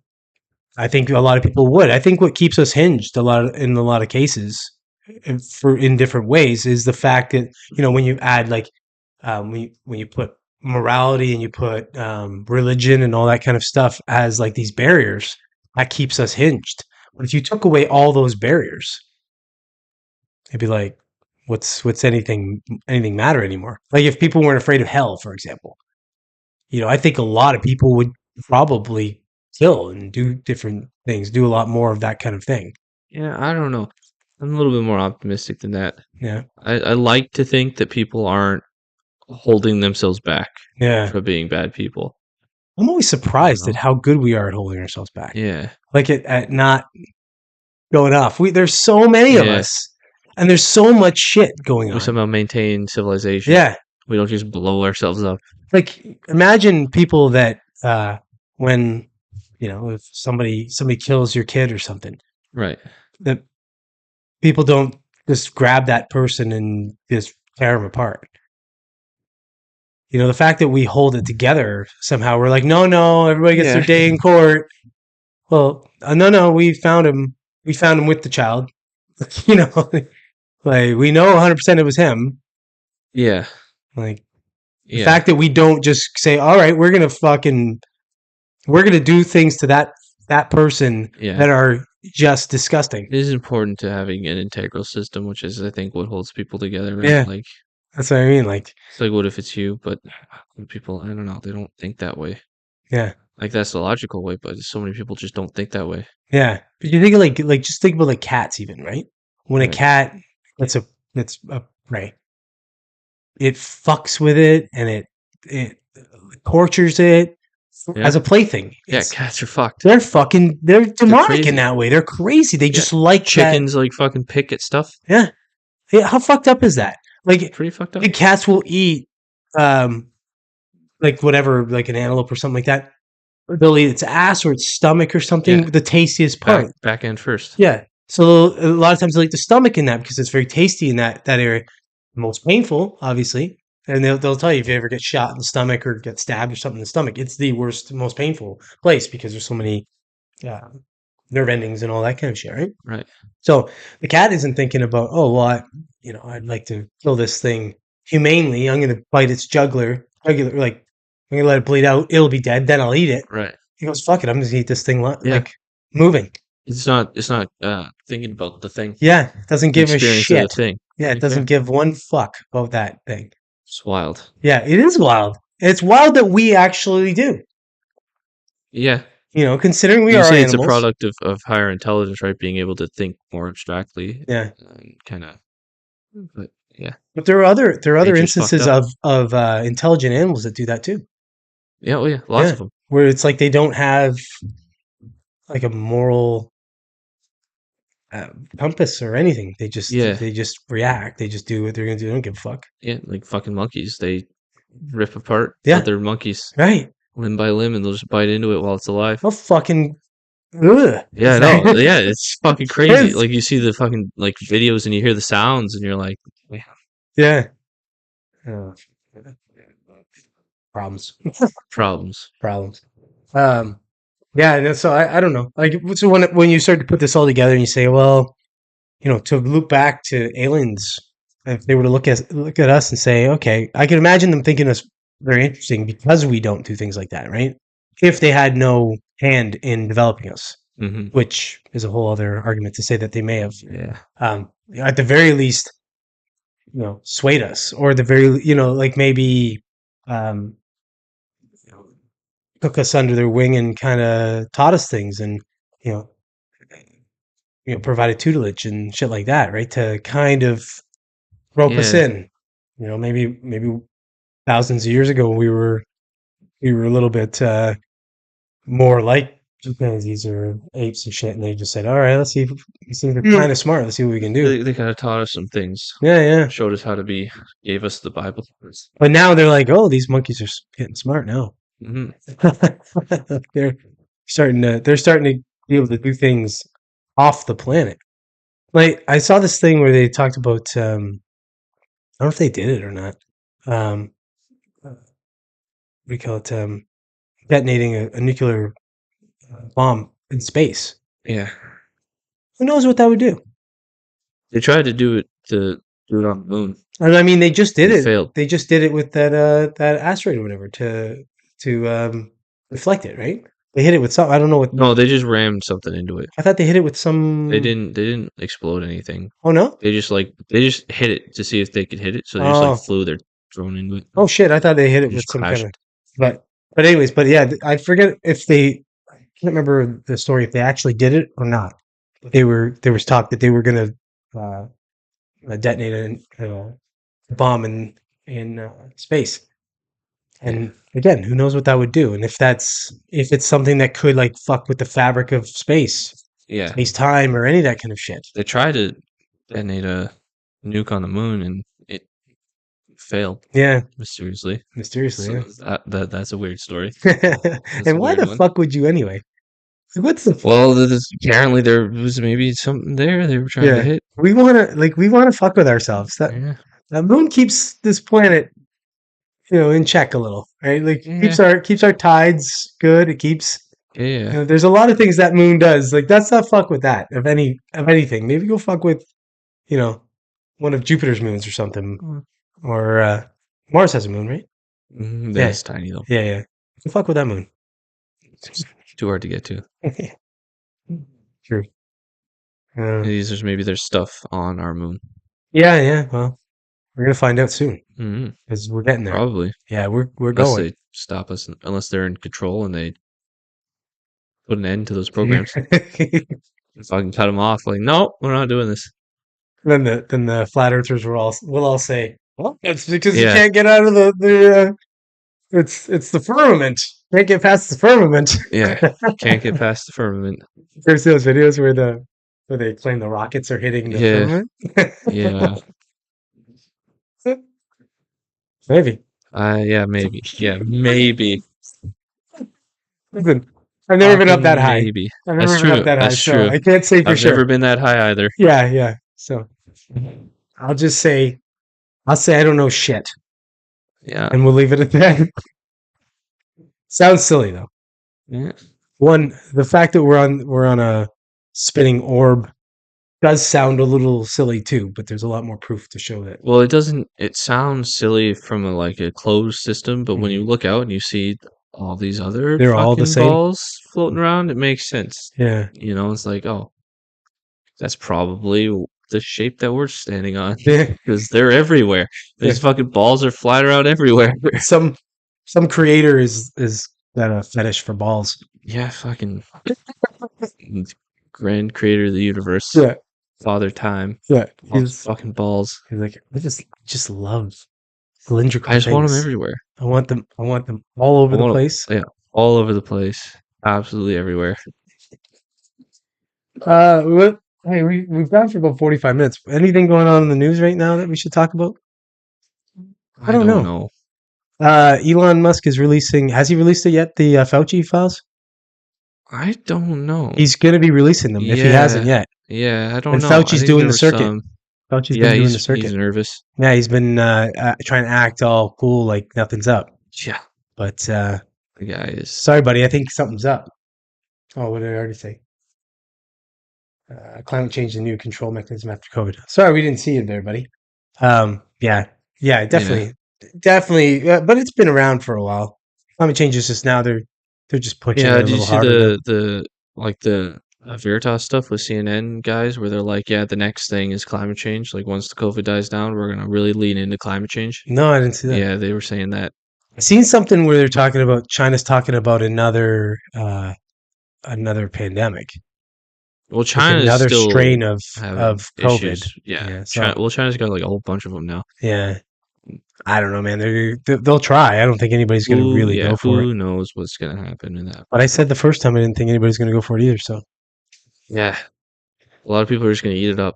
I think a lot of people would. I think what keeps us hinged in a lot of cases, for in different ways, is the fact that when you add like when you put morality and you put religion and all that kind of stuff as like these barriers, that keeps us hinged. But if you took away all those barriers, it'd be like, what's anything matter anymore? Like if people weren't afraid of hell, for example, I think a lot of people would probably kill and do different things, do a lot more of that kind of thing. Yeah, I don't know. I'm a little bit more optimistic than that. Yeah. I like to think that people aren't holding themselves back Yeah. from being bad people. I'm always You surprised at know? how good we are at holding ourselves back. Yeah. Like at not going off. There's so many of Yeah. us and there's so much shit going We on. somehow maintain civilization. Yeah. We don't just blow ourselves up. Like imagine people that when if somebody kills your kid or something, Right. that people don't just grab that person and just tear them apart. The fact that we hold it together somehow, we're like, no, everybody gets their Yeah. day in court. Well, no, we found him. We found him with the child. you know, like we know 100% it was him. Yeah. Like the Yeah. fact that we don't just say, all right, we're gonna do things to that person Yeah. that are just disgusting. It is important to having an integral system, which is, I think, what holds people together, right? Yeah, Like, that's what I mean. Like, it's like, what if it's you? But people, I don't know, they don't think that way. yeah, Like, that's the logical way, but so many people just don't think that way. yeah. But you think of like just think about like cats, even right? When a Right. cat gets a prey, it fucks with it and it tortures it Yeah. as a plaything. Yeah. Cats are fucked. They're They're demonic in crazy. that way. They're crazy. They Yeah. just like that. Chickens, like, fucking pick at stuff. Yeah. How fucked up is that? Like Pretty fucked up. big cats will eat um like whatever, like an antelope or something like that. They'll eat its ass or its stomach or something, Yeah. the tastiest part. Back end first. Yeah. So a lot of times they like the stomach in that because it's very tasty in that area. Most painful, obviously. And they'll tell you if you ever get shot in the stomach or get stabbed or something in the stomach, it's the worst, most painful place because there's so many uh, nerve endings and all that kind of shit, right? Right. So the cat isn't thinking about, oh well, I'd like to kill this thing humanely. I'm going to bite its jugular, like I'm going to let it bleed out. It'll be dead. Then I'll eat it. Right. He goes, fuck it. I'm just gonna eat this thing Yeah. like moving. It's not thinking about the thing. Yeah, doesn't The give a experience of the shit. thing. Yeah, it Like, doesn't give one fuck about that thing. It's wild. Yeah, it is wild. It's wild that we actually do. Yeah. Considering we You are say it's a animals. product of higher intelligence, right? Being able to think more abstractly. Yeah. And kind of, but yeah. But there are other Nature's fucked instances up. of intelligent animals that do that too. Yeah. Oh yeah. Lots of them. Where it's like they don't have like a moral compass or anything. Yeah. They just react. They just do what they're gonna do. They don't give a fuck. Yeah. Like fucking monkeys. They rip apart Yeah. other monkeys Right. limb by limb, and they'll just bite into it while it's alive. How fucking ugh. Yeah, I know. Yeah, it's fucking crazy. It's- Like you see the fucking like videos and you hear the sounds and you're like, Yeah. Problems. problems. Problems. Yeah, and so I don't know. Like, so when you start to put this all together and you say, well, to look back to aliens, if they were to look at us and say, okay, I can imagine them thinking us very interesting because we don't do things like that, right? If they had no hand in developing us, Mm-hmm. which is a whole other argument to say that they may have. Yeah. At the very least, swayed us, or the very, like maybe took us under their wing and kind of taught us things, and you know provided tutelage and shit like that, right? To kind of rope us Yeah, in. Maybe thousands of years ago we were a little bit more like chimpanzees or apes and shit, and they just said, "All right, let's see if these things are kind of smart. Let's see what we can do." they kind of taught us some things, Yeah, yeah. showed us how to be, gave us the Bible. But now they're like, "Oh, these monkeys are getting smart now." Hmm. they're they're starting to be able to do things off the planet. Like I saw this thing where they talked about I don't know if they did it or not. What do you call it? Detonating a nuclear bomb in space. Yeah, Who knows what that would do? they tried to do it on the moon. And I mean, they just did They it. failed. They just did it with that asteroid or whatever to reflect it, right? They hit it with some. I don't know what. No, they just rammed something into it. I thought they hit it with some. They didn't explode anything. Oh no! They just hit it to see if they could hit it. So they just like Oh, flew their drone into it. oh shit! I thought they hit it It with just some kind of. crashed. But anyways, but yeah, I forget if they. I can't remember the story if they actually did it or not. There was talk that they were gonna uh, detonate a bomb in space. Yeah. And again, who knows what that would do? And if it's something that could like fuck with the fabric of Yeah. space time, or any of that kind of shit. They tried to detonate a nuke on the moon and it failed Yeah, mysteriously. mysteriously. So Yeah. that's a weird story. That's a And why weird the one. fuck would you anyway? Like, what's the Well, apparently there was maybe something there they were trying to yeah? hit. We want to fuck with ourselves. Yeah. That moon keeps this planet, in check a little, right? Like Yeah. keeps our tides good. It keeps Yeah. there's a lot of things that moon does. Like that's not fuck with that of anything. Maybe go fuck with you know one of Jupiter's moons or something, Mm. or Mars has a moon, right? Yeah, That's tiny though. yeah, yeah. Go fuck with that moon. It's too hard to get to. True. Maybe there's stuff on our moon. Yeah, yeah. Well, we're gonna find out soon Hmm. because we're getting there. Probably. Yeah, we're Unless going. they stop us, unless they're in control and they put an end to those programs. If I can cut them off, like, no, we're not doing this. Then the flat earthers will all say, "Well, it's because you Yeah, can't get out of the it's the firmament. Can't get past the firmament." yeah. Can't get past the firmament. There's those videos where they claim the rockets are hitting the Yeah, firmament. yeah. Maybe. Yeah, maybe. Yeah, maybe. Listen, I've never been up that Fucking high. maybe. I've That's never been up true. that high, That's so true. I can't say for I've sure. never been that high either. Yeah, yeah. So I'll say I don't know shit, Yeah. and we'll leave it at that. Sounds silly though. Yeah. The fact that we're on a spinning orb does sound a little silly too, but there's a lot more proof to show that. Well, it sounds silly from like a closed system, but when you look out and you see all these other They're all the fucking same. balls floating around, it makes sense. Yeah. It's like, oh, that's probably the shape that we're standing on Yeah. because they're everywhere. These Yeah. fucking balls are flying around everywhere. Some creator is got a fetish for balls. Yeah, fucking grand creator of the universe, Yeah. father time, Yeah. all those fucking balls. He's like, I just love cylindrical I just want them things. everywhere. I want them all over I the want 'em- place. yeah, all over the place, absolutely everywhere. What? Hey, we've gone for about 45 minutes. Anything going on in the news right now that we should talk about? I don't know. know. Elon Musk is releasing. Has he released it yet? The Fauci files. I don't know. He's going to be releasing them if he hasn't Yeah, yet. yeah, I don't And know. I Fauci's think doing there the was circuit. some. Fauci's Yeah, been doing the he's circuit. nervous. Yeah, he's been trying to act all cool, like nothing's up. Yeah, But the guy is. sorry, buddy, I think something's up. Oh, what did I already say? Climate change, the new control mechanism after COVID. Sorry, we didn't see you there, buddy. Yeah, definitely. But it's been around for a while. Climate change is just now they're just pushing Yeah, it a did you little see harder. the Veritas stuff with CNN guys where they're like, yeah, the next thing is climate change. Like once the COVID dies down, we're gonna really lean into climate change. No, I didn't see that. Yeah, they were saying that. I seen something where they're talking about China's talking about another pandemic. Well, with China is another still strain having of COVID. issues. Yeah. Yeah. So China's got like a whole bunch of them now. yeah, I don't know, man. They'll try. I don't think anybody's going to really go for it. Who knows what's gonna happen in that? But I said the first time I didn't think anybody's going to go for it either. So Yeah, a lot of people are just gonna eat it up.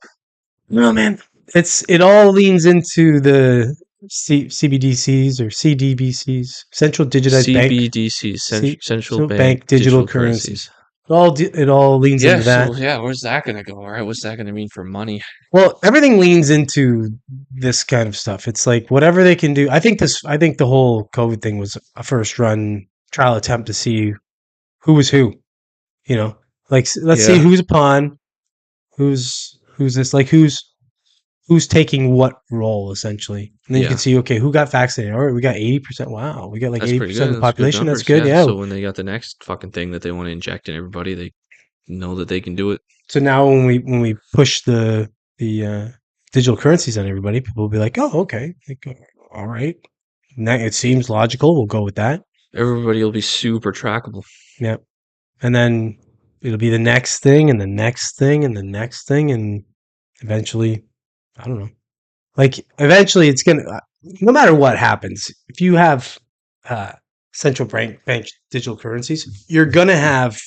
no, man. It all leans into the CBDCs or CDBCs, central digitized bank, CBDC, central central bank bank digital digital currencies. currencies. It all leans Yeah, into that. so yeah, where's that gonna go? All right, what's that gonna mean for money? Well, everything leans into this kind of stuff. It's like whatever they can do. I think the whole COVID thing was a first run trial attempt to see who was who. You know, like let's see Yeah, who's a pawn, who's this, like who's taking what role essentially, and then you can yeah, see okay who got vaccinated. All right, we got 80%. Wow, we got like that's eighty pretty percent good. of the That's good population. That's numbers. good. Yeah. Yeah. So when they got the next fucking thing that they want to inject in everybody, they know that they can do it. So now when we push the digital currencies on everybody, people will be like, oh, okay, like, all right. Now it seems logical. We'll go with that. Everybody will be super trackable. Yeah. And then it'll be the next thing and the next thing and the next thing. And eventually, I don't know. Like, eventually it's going to, no matter what happens, if you have uh, central bank digital currencies, you're going to have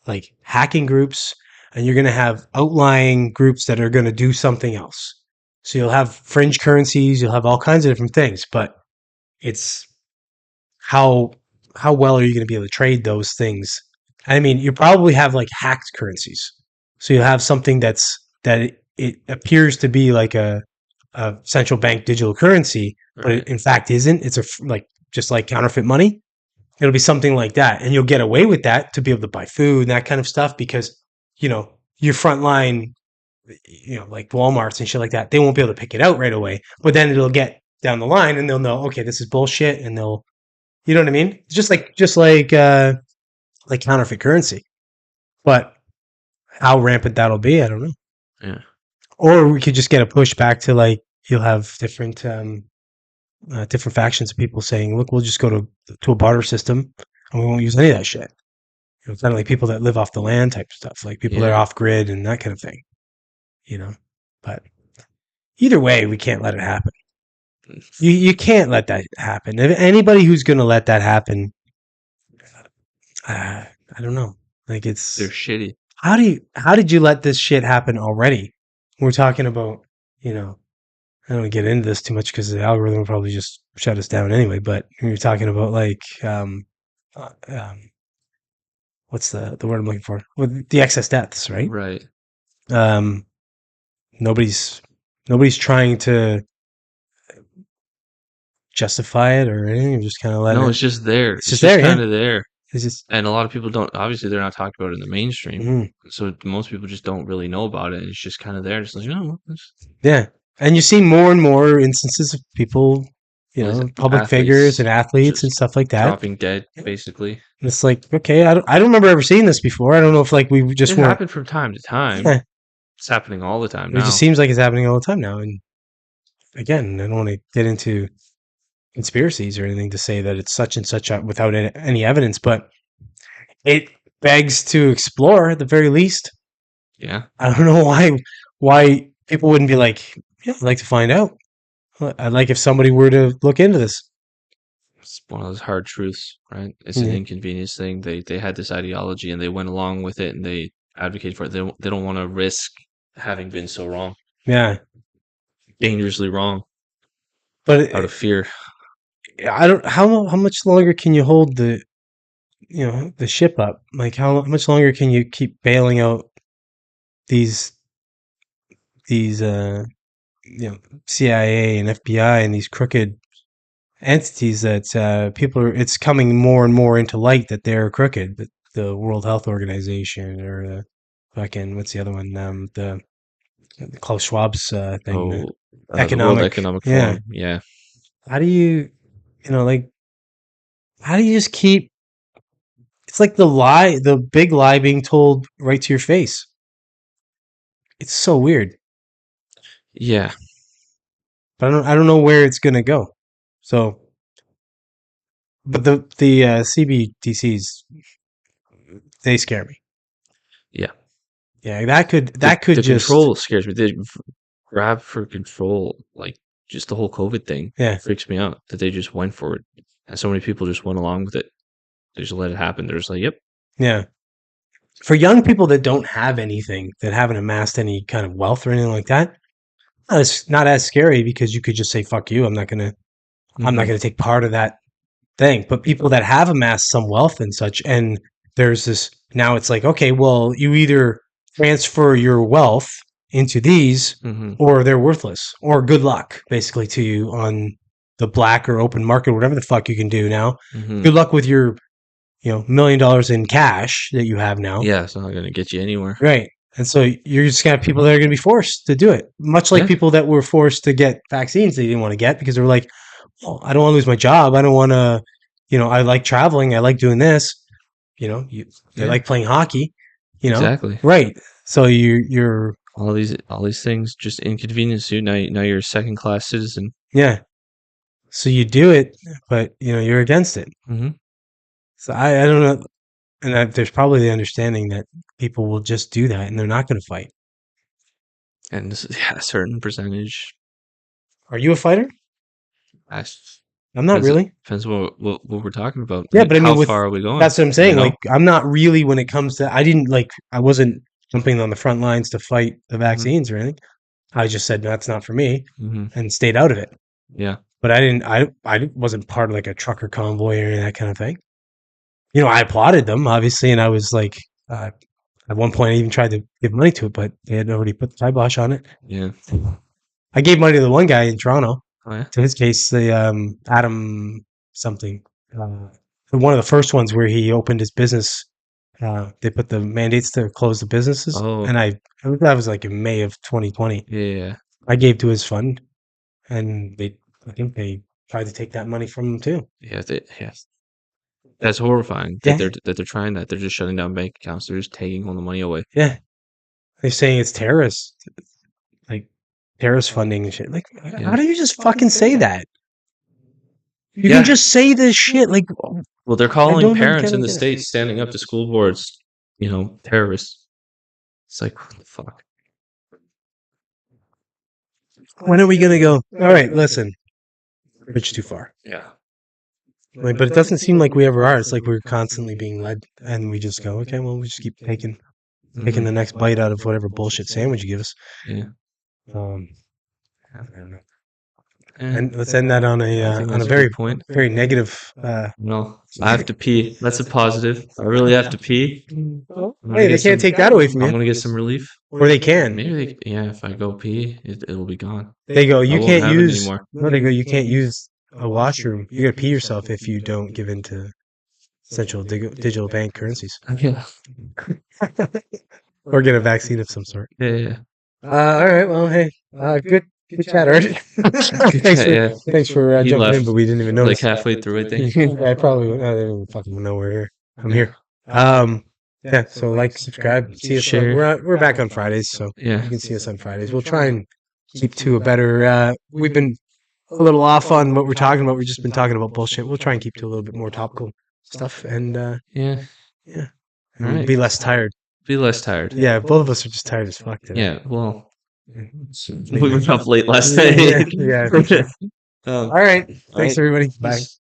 like hacking groups and you're going to have outlying groups that are going to do something else. So you'll have fringe currencies, you'll have all kinds of different things, but it's how how well are you going to be able to trade those things? I mean, you probably have like hacked currencies. So you have something that it appears to be like a central bank digital currency, but it Right. in fact isn't. It's like just like counterfeit money. It'll be something like that, and you'll get away with that to be able to buy food and that kind of stuff because your front line, like Walmart's and shit like that, they won't be able to pick it out right away. But then it'll get down the line, and they'll know, okay, this is bullshit, and they'll, you know what I mean? Just like counterfeit currency. But how rampant that'll be, I don't know. Yeah. Or we could just get a pushback to like you'll have different factions of people saying, "Look, we'll just go to a barter system, and we won't use any of that shit." Kind of like people that live off the land type stuff, like people that are Yeah. off grid and that kind of thing. You know, but either way, we can't let it happen. You can't let that happen. If anybody who's going to let that happen, I don't know. Like They're it's shitty. how did you let this shit happen already? We're talking about, I don't want to get into this too much because the algorithm will probably just shut us down anyway. But you're talking about like, uh, um, what's the word I'm looking for? With the excess deaths, right? Right. Um, nobody's nobody's trying to justify it or anything. You're just kind of letting No, it. it's just there. It's It's just just there, yeah. kind of there. It's just And a lot of people don't, obviously, they're not talked about in the mainstream. mhm. So most people just don't really know about it. And it's just kind of there. Just like, Yeah, and you see more and more instances of people, with public figures and athletes athletes and just stuff like that. dropping dead, basically. And it's like, okay, I don't remember ever seeing this before. I don't know if like we just It weren't. happened from time to time. Yeah, It's happening all the time it just now. seems like it's happening all the time now. And again, I don't want to get into conspiracies or anything to say that it's such and such without any evidence, but it begs to explore at the very least. Yeah. I don't know why people wouldn't be like, yeah, I'd like to find out. I'd like if somebody were to look into this. It's one of those hard truths, right? It's an Yeah. inconvenience thing. They had this ideology and they went along with it and they advocate for it. They don't want to risk having been so wrong, Yeah, dangerously wrong, but out of fear. I don't. How much longer can you hold the ship up? Like how much longer can you keep bailing out these these CIA and FBI and these crooked entities that people are? It's coming more and more into light that they're crooked. The World Health Organization or the fucking what's the other one? The Klaus Schwab's thing, the Oh, the World economic. Economic Yeah. Forum. Yeah. How do you, like, how do you just keep? It's like the big lie being told right to your face. It's so weird, Yeah. but I don't know where it's gonna go. So, but the CBDCs, they scare me. Yeah. Yeah, that could The just control scares me. They grab for control, like just the whole COVID thing yeah freaks me out that they just went for it, and so many people just went along with it. They just let it happen. They're just like, "Yep." yeah. For young people that don't have anything, that haven't amassed any kind of wealth or anything like that, not as scary because you could just say "fuck you." I'm not Mhm. gonna take part of that thing. But people that have amassed some wealth and such, and there's this now, it's like, okay, well, you either transfer your wealth into these, Mhm. or they're worthless, or good luck, basically, to you on the black or open market, whatever the fuck you can do now. Mhm. Good luck with your, $1 million in cash that you have now. Yeah, it's not gonna get you anywhere. Right. And so you're just gonna have people that are gonna be forced to do it. Much like Yeah. people that were forced to get vaccines they didn't want to get because they were like, well, I don't want to lose my job. I don't want to, I like traveling. I like doing this. They Yeah. like playing hockey. Exactly. Right? So you're All these things just inconvenience you. Now you're a second class citizen. yeah. So you do it, but you're against it. Mhm. So I don't know, and there's probably the understanding that people will just do that and they're not going to fight. And this is, yeah, a certain percentage. Are you a fighter? That's I'm not really. depends what we're talking about. I Yeah, mean, but I how mean, with far are we going? that's what I'm Do we saying. know? Like, I'm not really when it comes to. I wasn't jumping on the front lines to fight the Mhm. vaccines or anything. I just said that's not for me Mhm. and stayed out of it. Yeah. But I didn't. I wasn't part of like a trucker convoy or any of that kind of thing. I applauded them obviously, and I was like, at one point I even tried to give money to it, but they had already put the kibosh on it. Yeah. I gave money to the one guy in Toronto. Oh yeah. To his case, the Adam something, one of the first ones where he opened his business. They put the mandates to close the businesses, Oh and that was like in May of 2020. yeah. I gave to his fund, and I think they tried to take that money from him too. Yeah. Yeah. That's horrifying Yeah, that they're trying that. They're just shutting down bank accounts. They're just taking all the money away. yeah. They're saying it's terrorist, like terrorist funding and shit. Like, how Yeah. do you just fucking say that? You can Yeah. just say this shit. Like, Well, they're I calling don't even parents get in the it. states standing up to school boards, terrorists. It's like, what the fuck? When are we gonna go? All right, listen, bridge too far. Yeah. Like, but it doesn't seem like we ever are. It's like we're constantly being led, and we just go, okay, well, we just keep taking the Mhm. next bite out of whatever bullshit sandwich you give us. Yeah. Um, I don't know. Eh, And let's end that I think on a that's a very good point. very negative. No, I have to pee. That's a positive. I really have to pee. I'm gonna Hey, they get can't some. take that away from I'm you, gonna get some relief. or they can. Maybe yeah. If I go pee, it'll be gone. They go, I you won't can't have it use. anymore. No, they go, you can't use a washroom. You gotta pee yourself if you don't give in to central digital bank currencies Yeah. or get a vaccine of some sort. Yeah. All right. Well, hey, good chat, Art. Good chat. Yeah. Thanks for He jumping in, left but we didn't even like notice. halfway through, I think. I probably I didn't even fucking know we're here. I'm Yeah. here. Yeah. So like, subscribe, see us. Share. We're back on Fridays, so Yeah. you can see us on Fridays. We'll try and keep to a better. We've been a little off on what we're talking about. We've just been talking about bullshit. We'll try and keep to a little bit more topical stuff, and Yeah. yeah, All and right. be less tired. Be less tired. Yeah, both of us are just tired as fuck today. Yeah. Well, we were up late last Yeah, night. yeah, for sure. All All right. Thanks, right. everybody. Bye. Peace.